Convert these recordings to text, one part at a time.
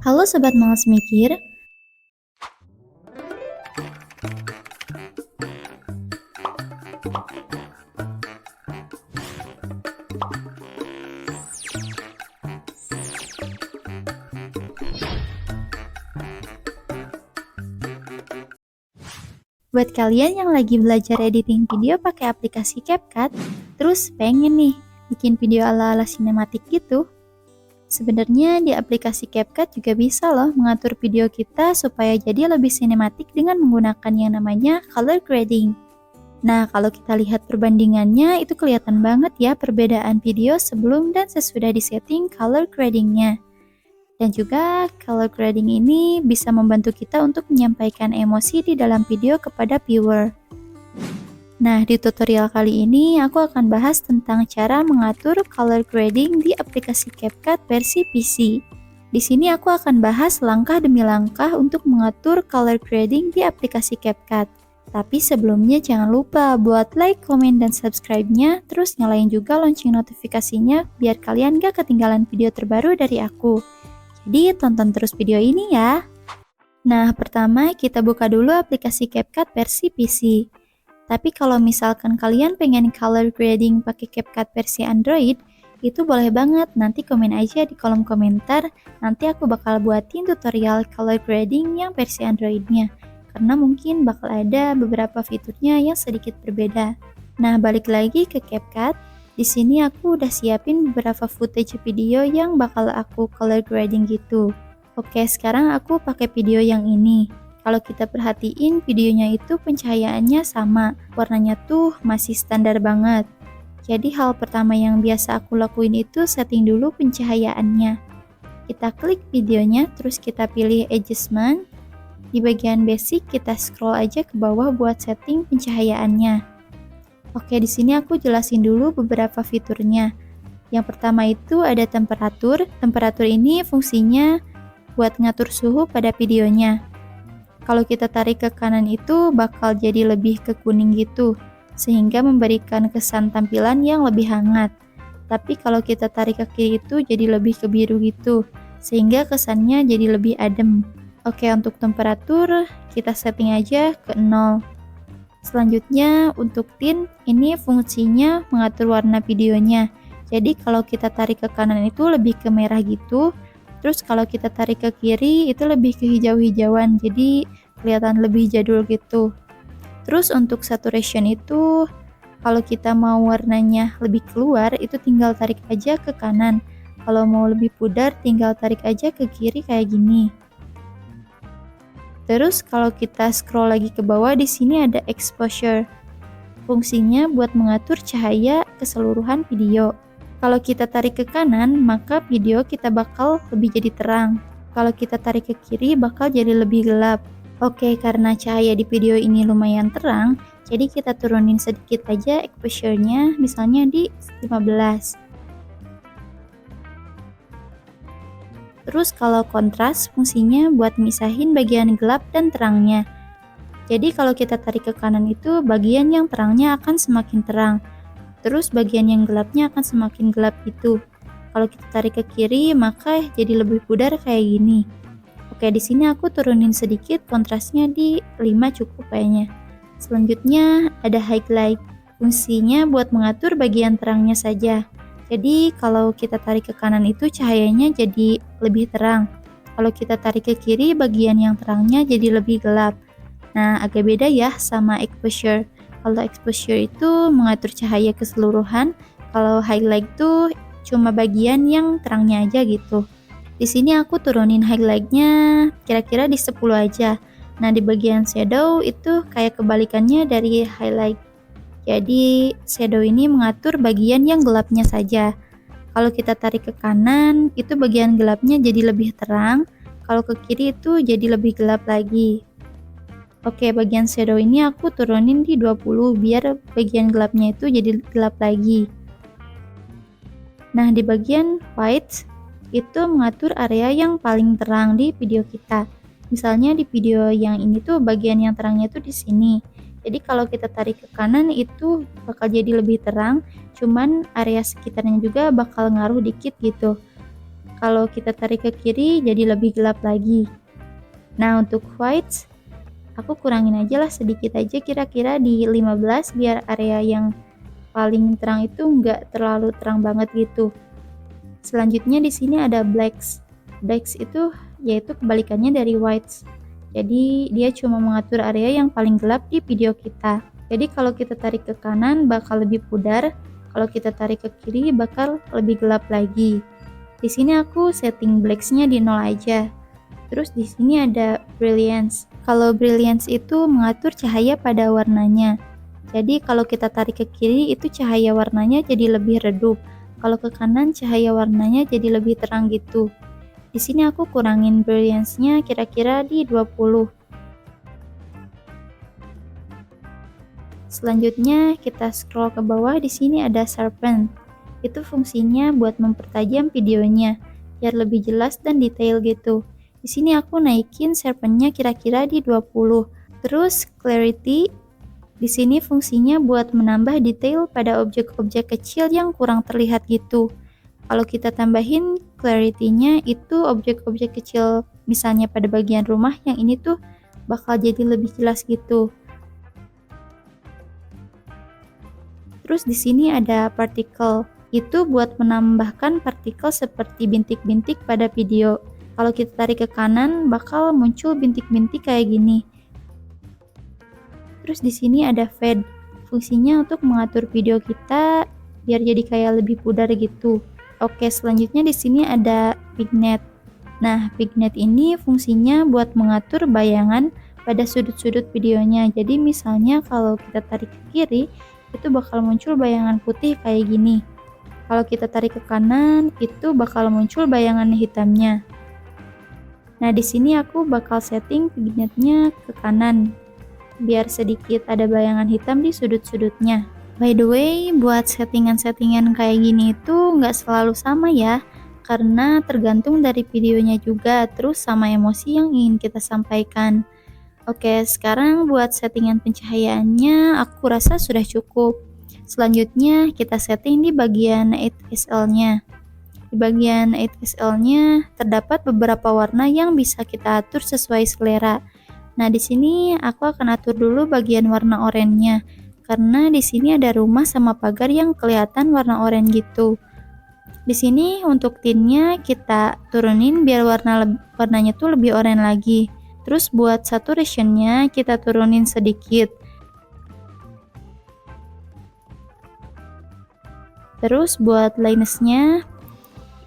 Halo Sobat Malas Mikir, buat kalian yang lagi belajar editing video pakai aplikasi CapCut, terus pengen nih bikin video ala-ala sinematik gitu. Sebenarnya di aplikasi CapCut juga bisa loh mengatur video kita supaya jadi lebih sinematik dengan menggunakan yang namanya color grading. Nah, kalau kita lihat perbandingannya itu kelihatan banget ya perbedaan video sebelum dan sesudah disetting color gradingnya. Dan juga color grading ini bisa membantu kita untuk menyampaikan emosi di dalam video kepada viewer. Nah, di tutorial kali ini aku akan bahas tentang cara mengatur color grading di aplikasi CapCut versi PC. Di sini aku akan bahas langkah demi langkah untuk mengatur color grading di aplikasi CapCut. Tapi sebelumnya jangan lupa buat like, komen, dan subscribe-nya, terus nyalain juga lonceng notifikasinya biar kalian gak ketinggalan video terbaru dari aku. Jadi tonton terus video ini ya. Nah, pertama kita buka dulu aplikasi CapCut versi PC. Tapi kalau misalkan kalian pengen color grading pakai CapCut versi Android, itu boleh banget, nanti komen aja di kolom komentar, nanti aku bakal buatin tutorial color grading yang versi Androidnya. Karena mungkin bakal ada beberapa fiturnya yang sedikit berbeda. Nah, balik lagi ke CapCut. Di sini aku udah siapin beberapa footage video yang bakal aku color grading gitu. Oke, sekarang aku pakai video yang ini. Kalau kita perhatiin videonya itu pencahayaannya sama, warnanya tuh masih standar banget. Jadi hal pertama yang biasa aku lakuin itu setting dulu pencahayaannya. Kita klik videonya, terus kita pilih adjustment. Di bagian basic kita scroll aja ke bawah buat setting pencahayaannya. Oke, di sini aku jelasin dulu beberapa fiturnya. Yang pertama itu ada temperatur. Temperatur ini fungsinya buat ngatur suhu pada videonya. Kalau kita tarik ke kanan itu bakal jadi lebih ke kuning gitu, sehingga memberikan kesan tampilan yang lebih hangat. Tapi kalau kita tarik ke kiri itu jadi lebih ke biru gitu, sehingga kesannya jadi lebih adem. Oke, untuk temperatur kita setting aja ke 0. Selanjutnya untuk tint, ini fungsinya mengatur warna videonya. Jadi kalau kita tarik ke kanan itu lebih ke merah gitu. Terus kalau kita tarik ke kiri itu lebih ke hijau-hijauan. Jadi kelihatan lebih jadul gitu. Terus untuk saturation itu kalau kita mau warnanya lebih keluar itu tinggal tarik aja ke kanan. Kalau mau lebih pudar tinggal tarik aja ke kiri kayak gini. Terus kalau kita scroll lagi ke bawah di sini ada exposure. Fungsinya buat mengatur cahaya keseluruhan video. Kalau kita tarik ke kanan, maka video kita bakal lebih jadi terang. Kalau kita tarik ke kiri bakal jadi lebih gelap. Oke, karena cahaya di video ini lumayan terang, jadi kita turunin sedikit aja exposure-nya, misalnya di 15. Terus kalau kontras fungsinya buat misahin bagian gelap dan terangnya. Jadi kalau kita tarik ke kanan itu bagian yang terangnya akan semakin terang. Terus bagian yang gelapnya akan semakin gelap gitu. Kalau kita tarik ke kiri maka jadi lebih pudar kayak gini. Oke, di sini aku turunin sedikit kontrasnya di 5 cukup kayaknya. Selanjutnya ada highlight. Fungsinya buat mengatur bagian terangnya saja. Jadi kalau kita tarik ke kanan itu cahayanya jadi lebih terang. Kalau kita tarik ke kiri bagian yang terangnya jadi lebih gelap. Nah, agak beda ya sama exposure. Kalau exposure itu mengatur cahaya keseluruhan, kalau highlight itu cuma bagian yang terangnya aja gitu. Di sini aku turunin highlightnya kira-kira di 10 aja. Nah, di bagian shadow itu kayak kebalikannya dari highlight. Jadi shadow ini mengatur bagian yang gelapnya saja. Kalau kita tarik ke kanan, itu bagian gelapnya jadi lebih terang. Kalau ke kiri itu jadi lebih gelap lagi. Oke, bagian shadow ini aku turunin di 20 biar bagian gelapnya itu jadi gelap lagi. Nah, di bagian white itu mengatur area yang paling terang di video kita. Misalnya di video yang ini tuh bagian yang terangnya tuh di sini. Jadi kalau kita tarik ke kanan itu bakal jadi lebih terang, cuman area sekitarnya juga bakal ngaruh dikit gitu. Kalau kita tarik ke kiri jadi lebih gelap lagi. Nah, untuk whites aku kurangin aja lah sedikit aja, kira-kira di 15 biar area yang paling terang itu nggak terlalu terang banget gitu. Selanjutnya di sini ada blacks. Blacks itu yaitu kebalikannya dari whites. Jadi dia cuma mengatur area yang paling gelap di video kita. Jadi kalau kita tarik ke kanan bakal lebih pudar, kalau kita tarik ke kiri bakal lebih gelap lagi. Di sini aku setting blacks-nya di 0 aja. Terus di sini ada brilliance. Kalau brilliance itu mengatur cahaya pada warnanya. Jadi kalau kita tarik ke kiri itu cahaya warnanya jadi lebih redup. Kalau ke kanan cahaya warnanya jadi lebih terang gitu. Di sini aku kurangin brilliance-nya kira-kira di 20. Selanjutnya kita scroll ke bawah, di sini ada sharpen. Itu fungsinya buat mempertajam videonya biar lebih jelas dan detail gitu. Di sini aku naikin sharpen-nya kira-kira di 20. Terus clarity di sini fungsinya buat menambah detail pada objek-objek kecil yang kurang terlihat gitu. Kalau kita tambahin clarity-nya itu objek-objek kecil misalnya pada bagian rumah, yang ini tuh bakal jadi lebih jelas gitu. Terus di sini ada particle. Itu buat menambahkan partikel seperti bintik-bintik pada video. Kalau kita tarik ke kanan bakal muncul bintik-bintik kayak gini. Terus di sini ada fade. Fungsinya untuk mengatur video kita biar jadi kayak lebih pudar gitu. Oke, selanjutnya di sini ada vignette. Nah, vignette ini fungsinya buat mengatur bayangan pada sudut-sudut videonya. Jadi misalnya kalau kita tarik ke kiri, itu bakal muncul bayangan putih kayak gini. Kalau kita tarik ke kanan, itu bakal muncul bayangan hitamnya. Nah, di sini aku bakal setting vignette-nya ke kanan, biar sedikit ada bayangan hitam di sudut-sudutnya. By the way, buat settingan-settingan kayak gini itu nggak selalu sama ya, karena tergantung dari videonya juga, terus sama emosi yang ingin kita sampaikan. Oke, sekarang buat settingan pencahayaannya aku rasa sudah cukup. Selanjutnya kita setting di bagian 8SL-nya. Di bagian 8SL-nya terdapat beberapa warna yang bisa kita atur sesuai selera. Nah, di sini aku akan atur dulu bagian warna oranye-nya, karena di sini ada rumah sama pagar yang kelihatan warna oranye gitu. Di sini untuk tintnya kita turunin biar warnanya tuh lebih oranye lagi. Terus buat saturation-nya kita turunin sedikit. Terus buat lightness-nya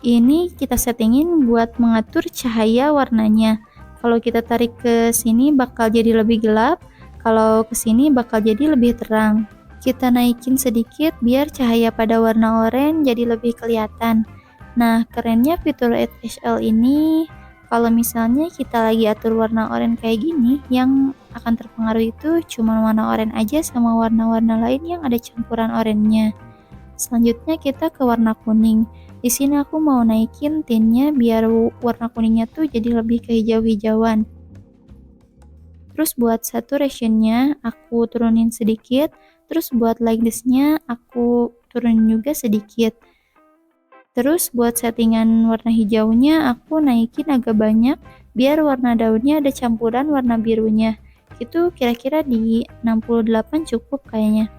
ini kita settingin buat mengatur cahaya warnanya. Kalau kita tarik ke sini bakal jadi lebih gelap, kalau ke sini bakal jadi lebih terang. Kita naikin sedikit biar cahaya pada warna oranye jadi lebih kelihatan. Nah, kerennya fitur 8SL ini, kalau misalnya kita lagi atur warna oranye kayak gini, yang akan terpengaruh itu cuma warna oranye aja sama warna-warna lain yang ada campuran oranye-nya. Selanjutnya kita ke warna kuning. Di sini aku mau naikin tintnya biar warna kuningnya tuh jadi lebih kehijau-hijauan. Terus buat saturation-nya aku turunin sedikit. Terus buat lightness-nya aku turunin juga sedikit. Terus buat settingan warna hijaunya aku naikin agak banyak biar warna daunnya ada campuran warna birunya. Itu kira-kira di 68 cukup kayaknya.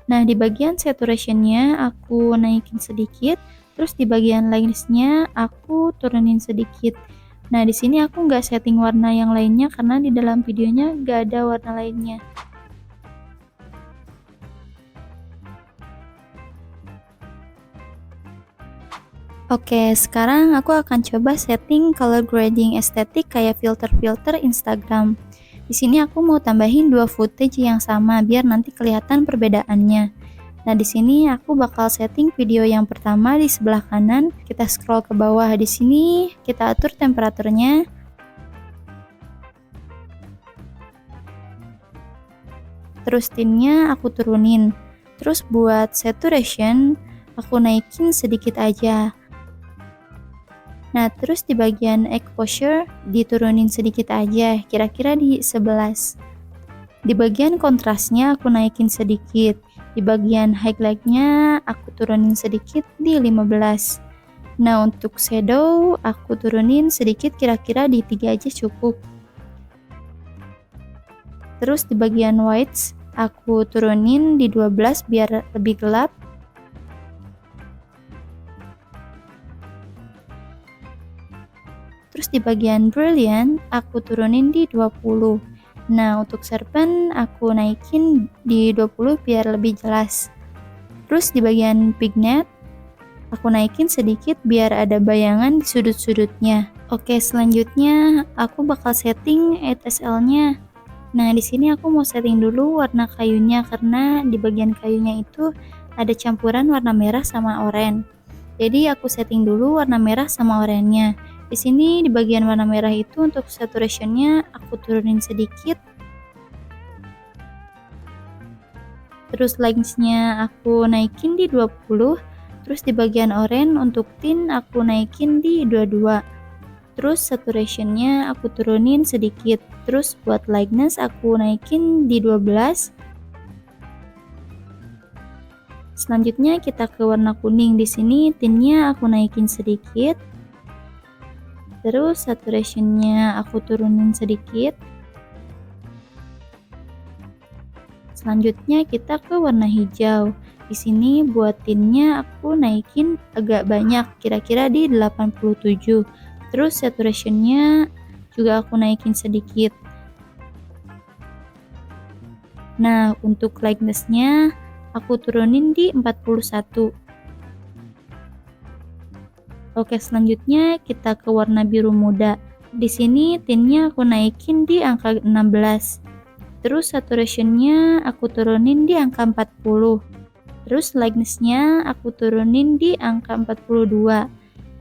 Nah, di bagian saturation-nya aku naikin sedikit, terus di bagian lightness-nya aku turunin sedikit. Nah, di sini aku nggak setting warna yang lainnya karena di dalam videonya nggak ada warna lainnya. Oke, sekarang aku akan coba setting color grading estetik kayak filter-filter Instagram. Di sini aku mau tambahin 2 footage yang sama biar nanti kelihatan perbedaannya. Nah, di sini aku bakal setting video yang pertama di sebelah kanan. Kita scroll ke bawah, di sini kita atur temperaturnya. Terus tintnya aku turunin. Terus buat saturation aku naikin sedikit aja. Nah, terus di bagian exposure diturunin sedikit aja, kira-kira di 11. Di bagian kontrasnya aku naikin sedikit. Di bagian highlight-nya aku turunin sedikit di 15. Nah, untuk shadow aku turunin sedikit, kira-kira di 3 aja cukup. Terus di bagian whites aku turunin di 12 biar lebih gelap. Terus di bagian brilliant aku turunin di 20. Nah, untuk serpent aku naikin di 20 biar lebih jelas. Terus di bagian pigment aku naikin sedikit biar ada bayangan di sudut-sudutnya. Oke, selanjutnya aku bakal setting HSL-nya. Nah, di sini aku mau setting dulu warna kayunya karena di bagian kayunya itu ada campuran warna merah sama oranye. Jadi aku setting dulu warna merah sama oranye-nya. Di sini di bagian warna merah itu untuk saturation-nya aku turunin sedikit. Terus lightness-nya aku naikin di 20. Terus di bagian oranye untuk tint aku naikin di 22. Terus saturation-nya aku turunin sedikit. Terus buat lightness aku naikin di 12. Selanjutnya kita ke warna kuning. Di sini tint-nya aku naikin sedikit. Terus saturation-nya aku turunin sedikit. Selanjutnya kita ke warna hijau. Di sini buat tintnya aku naikin agak banyak, kira-kira di 87. Terus saturation-nya juga aku naikin sedikit. Nah, untuk lightness-nya aku turunin di 41. Oke, selanjutnya kita ke warna biru muda. Di sini tintnya aku naikin di angka 16. Terus saturation-nya aku turunin di angka 40. Terus lightness-nya aku turunin di angka 42.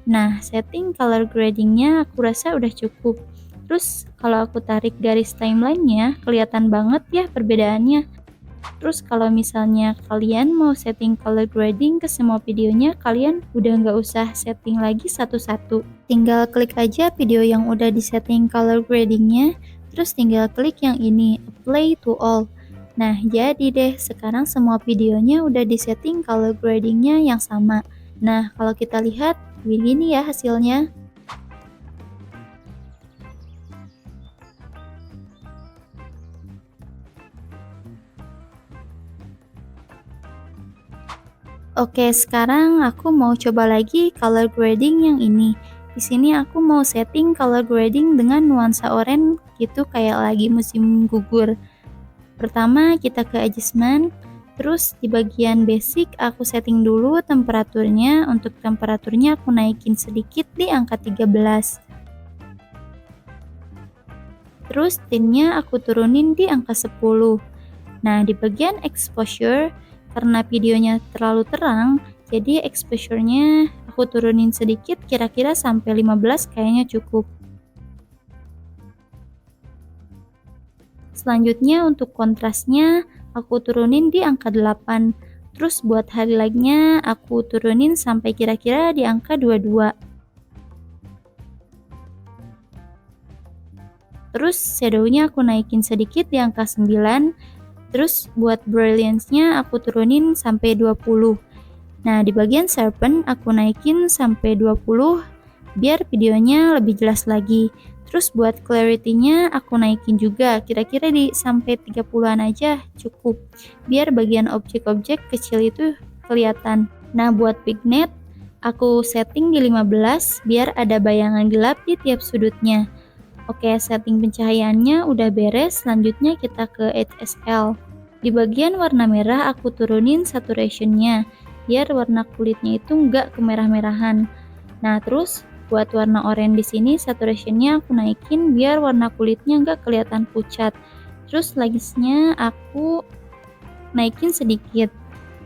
Nah, setting color grading-nya aku rasa udah cukup. Terus kalau aku tarik garis timeline-nya, kelihatan banget ya perbedaannya. Terus kalau misalnya kalian mau setting color grading ke semua videonya, kalian udah nggak usah setting lagi satu-satu. Tinggal klik aja video yang udah disetting color gradingnya, terus tinggal klik yang ini, apply to all. Nah, jadi deh, sekarang semua videonya udah disetting color gradingnya yang sama. Nah, kalau kita lihat, begini ya hasilnya. Oke, sekarang aku mau coba lagi color grading yang ini. Di sini aku mau setting color grading dengan nuansa oranye gitu kayak lagi musim gugur. Pertama kita ke adjustment, terus di bagian basic aku setting dulu temperaturnya. Untuk temperaturnya aku naikin sedikit di angka 13. Terus tintnya aku turunin di angka 10. Nah, di bagian exposure karena videonya terlalu terang, jadi exposure-nya aku turunin sedikit, kira-kira sampai 15 kayaknya cukup. Selanjutnya untuk kontrasnya aku turunin di angka 8. Terus buat highlight-nya aku turunin sampai kira-kira di angka 22. Terus shadow-nya aku naikin sedikit di angka 9. Terus buat brilliance-nya aku turunin sampai 20. Nah, di bagian serpent aku naikin sampai 20 biar videonya lebih jelas lagi. Terus buat clarity-nya aku naikin juga, kira-kira di sampai 30-an aja cukup. Biar bagian objek-objek kecil itu kelihatan. Nah, buat pigment aku setting di 15 biar ada bayangan gelap di tiap sudutnya. Oke, setting pencahayaannya udah beres, selanjutnya kita ke HSL. Di bagian warna merah aku turunin saturation-nya, biar warna kulitnya itu nggak kemerah-merahan. Nah, terus buat warna oranye di sini saturation-nya aku naikin biar warna kulitnya nggak kelihatan pucat. Terus lightness-nya aku naikin sedikit.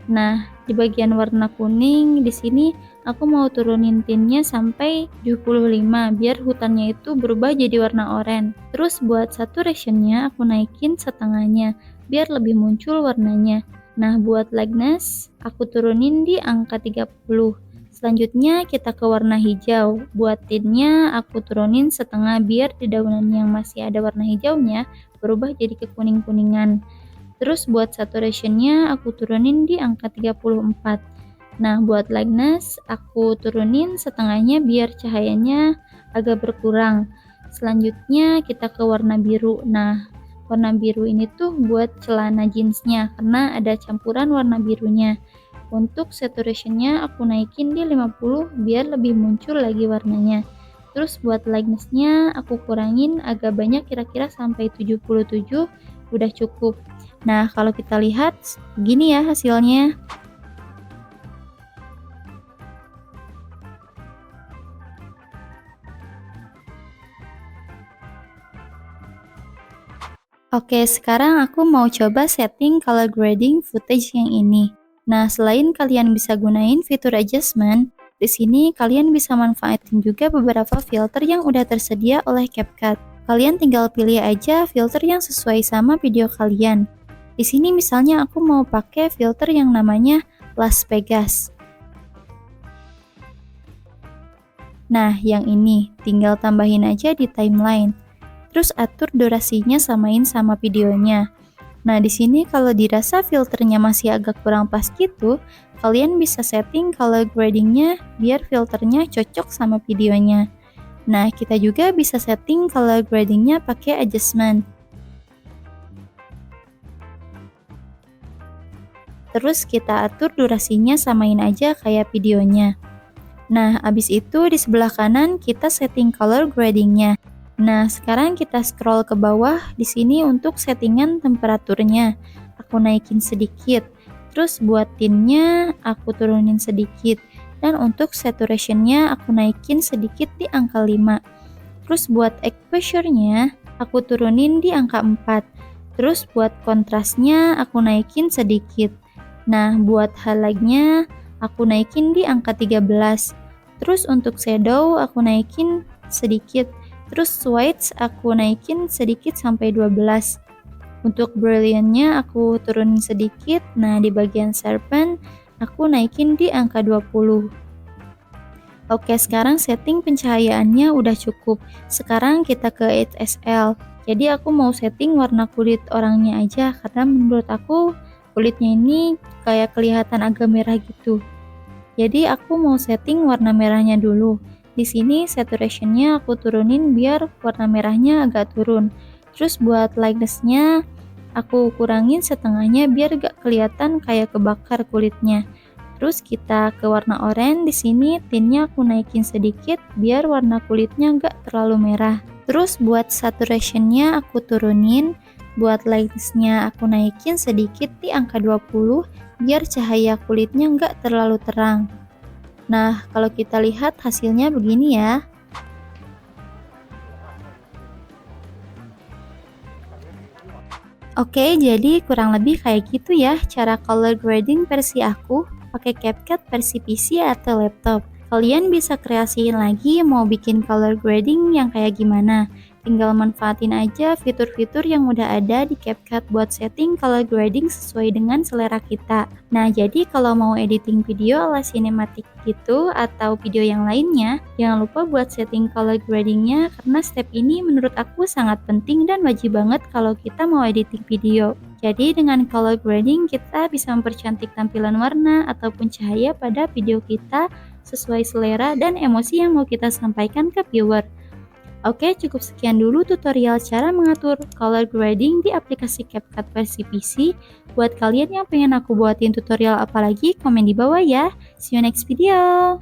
Nah, di bagian warna kuning di sini aku mau turunin tintnya sampai 75 biar hutannya itu berubah jadi warna oranye. Terus buat saturation-nya aku naikin setengahnya biar lebih muncul warnanya. Nah, buat lightness aku turunin di angka 30. Selanjutnya kita ke warna hijau. Buat tintnya aku turunin setengah biar di daunan yang masih ada warna hijaunya berubah jadi kekuning-kuningan. Terus buat saturation-nya aku turunin di angka 34. Nah, buat lightness aku turunin setengahnya biar cahayanya agak berkurang. Selanjutnya kita ke warna biru. Nah, warna biru ini tuh buat celana jeansnya karena ada campuran warna birunya. Untuk saturationnya aku naikin di 50 biar lebih muncul lagi warnanya. Terus buat lightness-nya aku kurangin agak banyak, kira-kira sampai 77 udah cukup. Nah, kalau kita lihat begini ya hasilnya. Oke, sekarang aku mau coba setting color grading footage yang ini. Nah, selain kalian bisa gunain fitur adjustment, di sini kalian bisa manfaatin juga beberapa filter yang udah tersedia oleh CapCut. Kalian tinggal pilih aja filter yang sesuai sama video kalian. Di sini misalnya aku mau pakai filter yang namanya Las Vegas. Nah, yang ini tinggal tambahin aja di timeline. Terus atur durasinya samain sama videonya. Nah, di sini kalau dirasa filternya masih agak kurang pas gitu, kalian bisa setting color gradingnya biar filternya cocok sama videonya. Nah, kita juga bisa setting color gradingnya pakai adjustment. Terus kita atur durasinya samain aja kayak videonya. Nah, abis itu di sebelah kanan kita setting color gradingnya. Nah, sekarang kita scroll ke bawah di sini untuk settingan temperaturnya. Aku naikin sedikit. Terus buat tinnya aku turunin sedikit. Dan untuk saturationnya aku naikin sedikit di angka 5. Terus buat exposure-nya aku turunin di angka 4. Terus buat kontrasnya aku naikin sedikit. Nah, buat highlight-nya aku naikin di angka 13. Terus untuk shadow aku naikin sedikit. Terus whites aku naikin sedikit sampai 12. Untuk brilliant-nya aku turunin sedikit. Nah, di bagian sharpen aku naikin di angka 20. Oke, sekarang setting pencahayaannya udah cukup. Sekarang kita ke HSL. Jadi aku mau setting warna kulit orangnya aja karena menurut aku kulitnya ini kayak kelihatan agak merah gitu. Jadi aku mau setting warna merahnya dulu. Di sini saturationnya aku turunin biar warna merahnya agak turun. Terus buat lightness-nya aku kurangin setengahnya biar gak kelihatan kayak kebakar kulitnya. Terus kita ke warna oranye. Di sini tintnya aku naikin sedikit biar warna kulitnya gak terlalu merah. Terus buat saturationnya aku turunin. Buat lightness-nya aku naikin sedikit di angka 20 biar cahaya kulitnya nggak terlalu terang. Nah, kalau kita lihat hasilnya begini ya. Oke, jadi kurang lebih kayak gitu ya cara color grading versi aku pakai CapCut versi PC atau laptop. Kalian bisa kreasiin lagi mau bikin color grading yang kayak gimana. Tinggal manfaatin aja fitur-fitur yang udah ada di CapCut buat setting color grading sesuai dengan selera kita. Nah, jadi kalau mau editing video ala sinematik gitu atau video yang lainnya, jangan lupa buat setting color gradingnya karena step ini menurut aku sangat penting dan wajib banget kalau kita mau editing video. Jadi dengan color grading kita bisa mempercantik tampilan warna ataupun cahaya pada video kita sesuai selera dan emosi yang mau kita sampaikan ke viewer. Oke, cukup sekian dulu tutorial cara mengatur color grading di aplikasi CapCut versi PC. Buat kalian yang pengen aku buatin tutorial apa lagi, komen di bawah ya. See you next video.